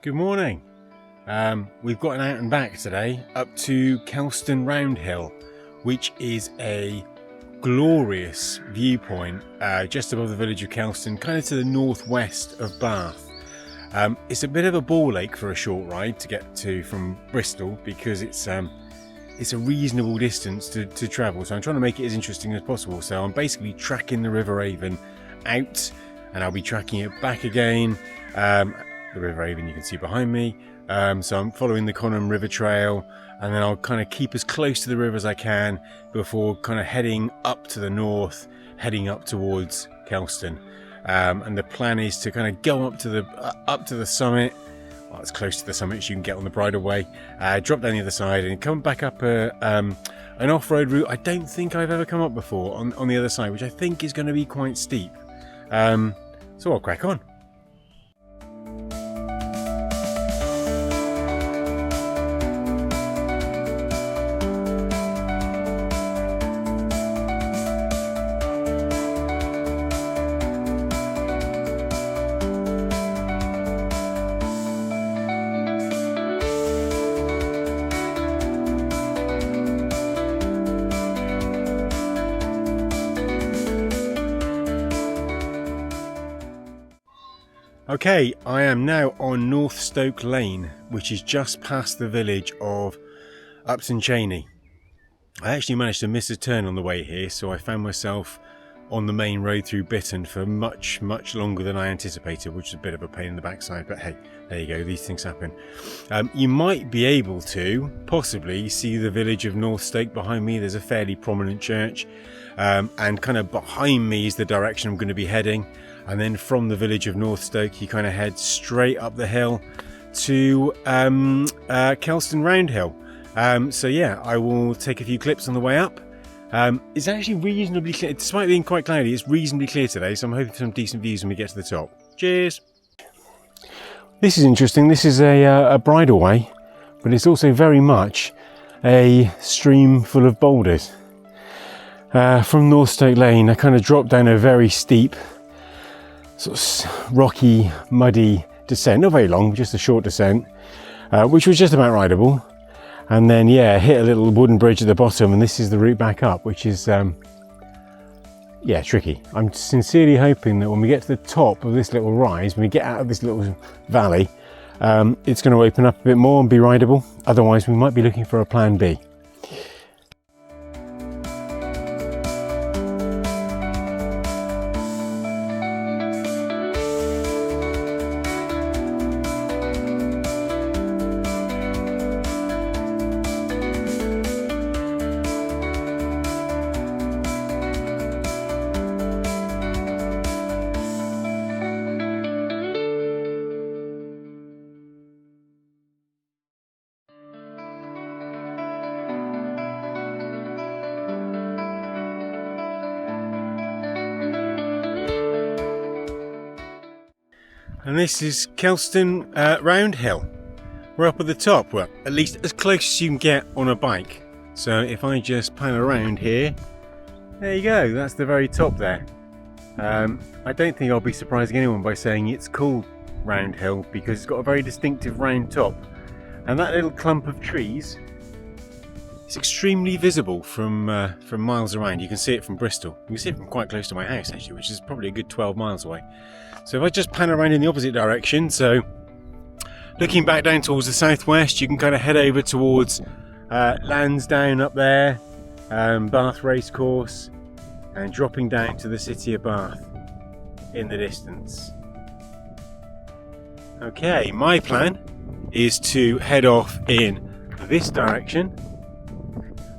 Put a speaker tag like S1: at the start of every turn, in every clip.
S1: Good morning. We've got an out and back today up to Kelston Roundhill, which is a glorious viewpoint just above the village of Kelston, kind of to the northwest of Bath. It's a bit of a ball ache for a short ride to get to from Bristol because it's a reasonable distance to travel, so I'm trying to make it as interesting as possible. So I'm basically tracking the River Avon out, and I'll be tracking it back again. The River Avon you can see behind me, so I'm following the Conham River Trail, and then I'll kind of keep as close to the river as I can before kind of heading up to the north, heading up towards Kelston. And the plan is to kind of go up to the summit, well, as close to the summit as you can get on the bridleway, drop down the other side and come back up an off-road route I don't think I've ever come up before on the other side, which I think is going to be quite steep. So I'll crack on. Okay, I am now on North Stoke Lane, which is just past the village of Upton Cheney. I actually managed to miss a turn on the way here, so I found myself on the main road through Bitton for much longer than I anticipated, which is a bit of a pain in the backside, but hey, there you go, these things happen. You might be able to possibly see the village of North Stoke behind me. There's a fairly prominent church, and kind of behind me is the direction I'm going to be heading. And then from the village of North Stoke, you kind of head straight up the hill to Kelston Roundhill. So yeah, I will take a few clips on the way up. It's actually reasonably clear, despite being quite cloudy. It's reasonably clear today, so I'm hoping for some decent views when we get to the top. Cheers! This is interesting. This is a bridleway, but it's also very much a stream full of boulders. From North Stoke Lane, I kind of dropped down a very steep, sort of rocky, muddy descent, not very long, just a short descent, which was just about rideable. And then, yeah, hit a little wooden bridge at the bottom, and this is the route back up, which is, yeah, tricky. I'm sincerely hoping that when we get to the top of this little rise, when we get out of this little valley, it's going to open up a bit more and be rideable. Otherwise, we might be looking for a plan B. And this is Kelston Roundhill. We're up at the top, well, at least as close as you can get on a bike. So if I just pan around here, there you go, that's the very top there. I don't think I'll be surprising anyone by saying it's called Roundhill because it's got a very distinctive round top. And that little clump of trees is extremely visible from miles around. You can see it from Bristol. You can see it from quite close to my house actually, which is probably a good 12 miles away. So if I just pan around in the opposite direction, so looking back down towards the southwest, you can kind of head over towards Lansdowne up there, Bath Racecourse, and dropping down to the city of Bath in the distance. Okay, my plan is to head off in this direction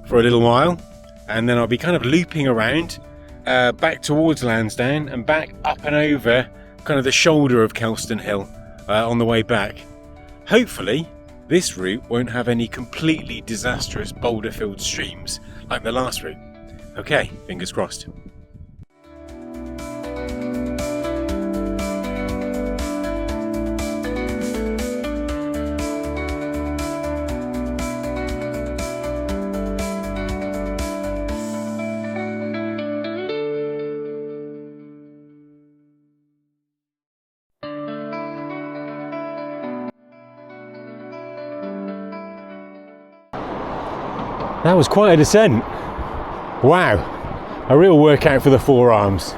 S1: for a little while, and then I'll be kind of looping around back towards Lansdowne and back up and over kind of the shoulder of Kelston Hill on the way back. Hopefully this route won't have any completely disastrous boulder-filled streams like the last route. Okay, fingers crossed. That was quite a descent. Wow, a real workout for the forearms.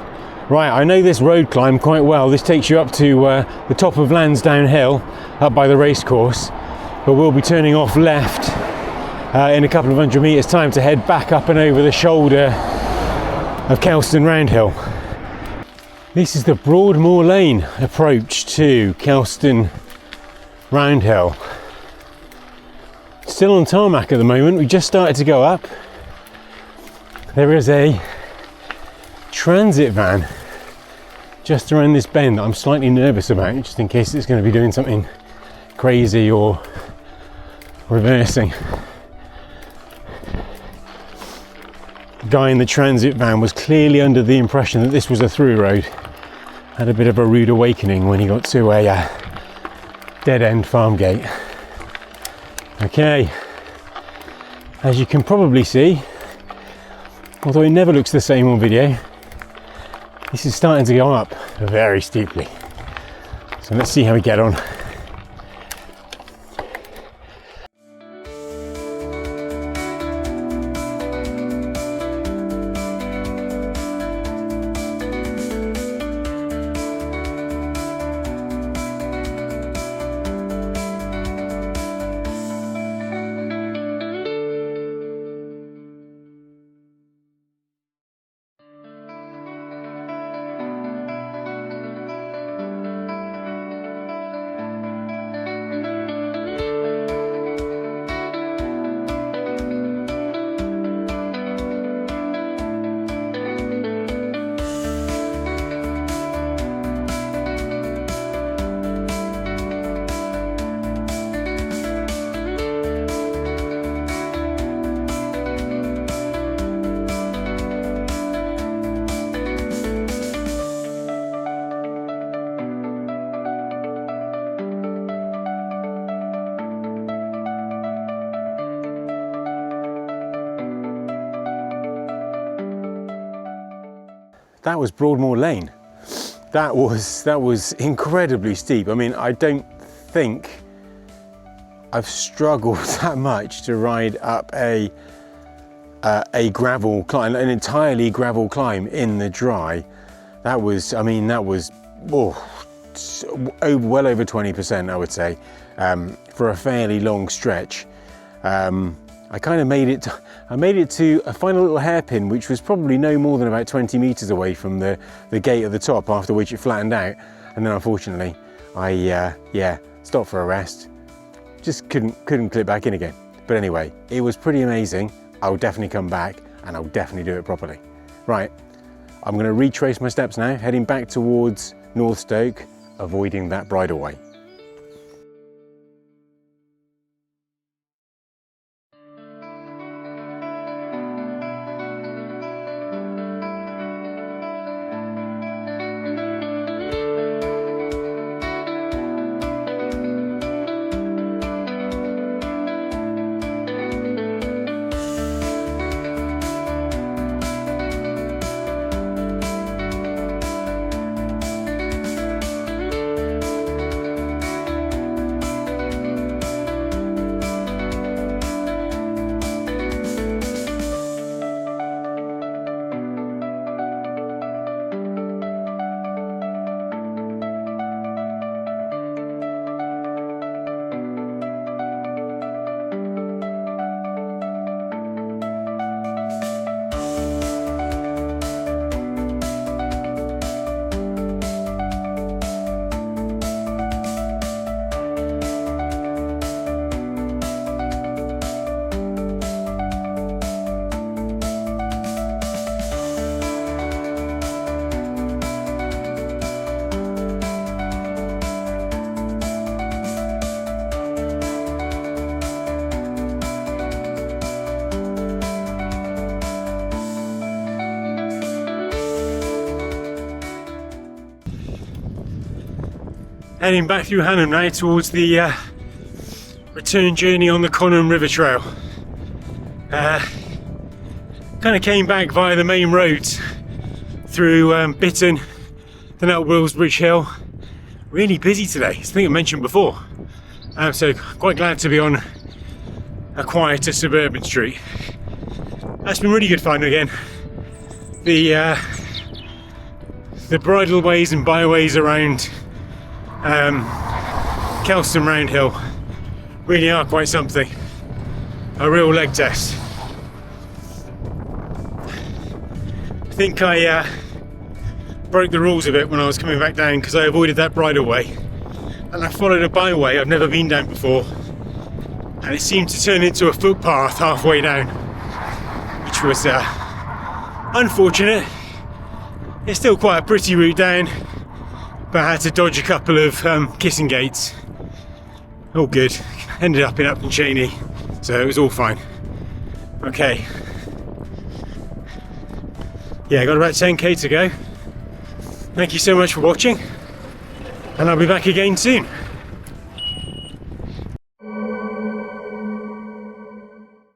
S1: Right, I know this road climb quite well. This takes you up to the top of Lansdowne Hill, up by the racecourse, but we'll be turning off left in a couple of hundred metres time to head back up and over the shoulder of Kelston Roundhill. This is the Broodmoor Lane approach to Kelston Roundhill. Still on tarmac at the moment. We just started to go up. There is a transit van just around this bend that I'm slightly nervous about, just in case it's going to be doing something crazy or reversing. The guy in the transit van was clearly under the impression that this was a through road. Had a bit of a rude awakening when he got to a dead-end farm gate. Okay, as you can probably see, although it never looks the same on video, this is starting to go up very steeply. So let's see how we get on. That was Broodmoor Lane. That was incredibly steep. I mean, I don't think I've struggled that much to ride up a gravel climb, an entirely gravel climb in the dry. That was, I mean, that was well over 20%, I would say, for a fairly long stretch. I kind of made it to a final little hairpin, which was probably no more than about 20 meters away from the gate at the top, after which it flattened out. And then unfortunately, I stopped for a rest. Just couldn't clip back in again. But anyway, it was pretty amazing. I'll definitely come back and I'll definitely do it properly. Right, I'm going to retrace my steps now, heading back towards North Stoke, avoiding that bridleway. Heading back through Hannam now towards the return journey on the Conham River Trail. Kind of came back via the main roads through Bitton, then up Willsbridge Hill. Really busy today, something I mentioned before. So quite glad to be on a quieter suburban street. That's been really good fun again. The bridleways and byways around Kelston Roundhill really are quite something. A real leg test. I think I broke the rules a bit when I was coming back down because I avoided that bridleway and I followed a byway I've never been down before, and it seemed to turn into a footpath halfway down, which was unfortunate. It's still quite a pretty route down, but I had to dodge a couple of kissing gates. All good. Ended up in Upton Cheney, so it was all fine. Okay. Yeah, I got about 10k to go. Thank you so much for watching, and I'll be back again soon.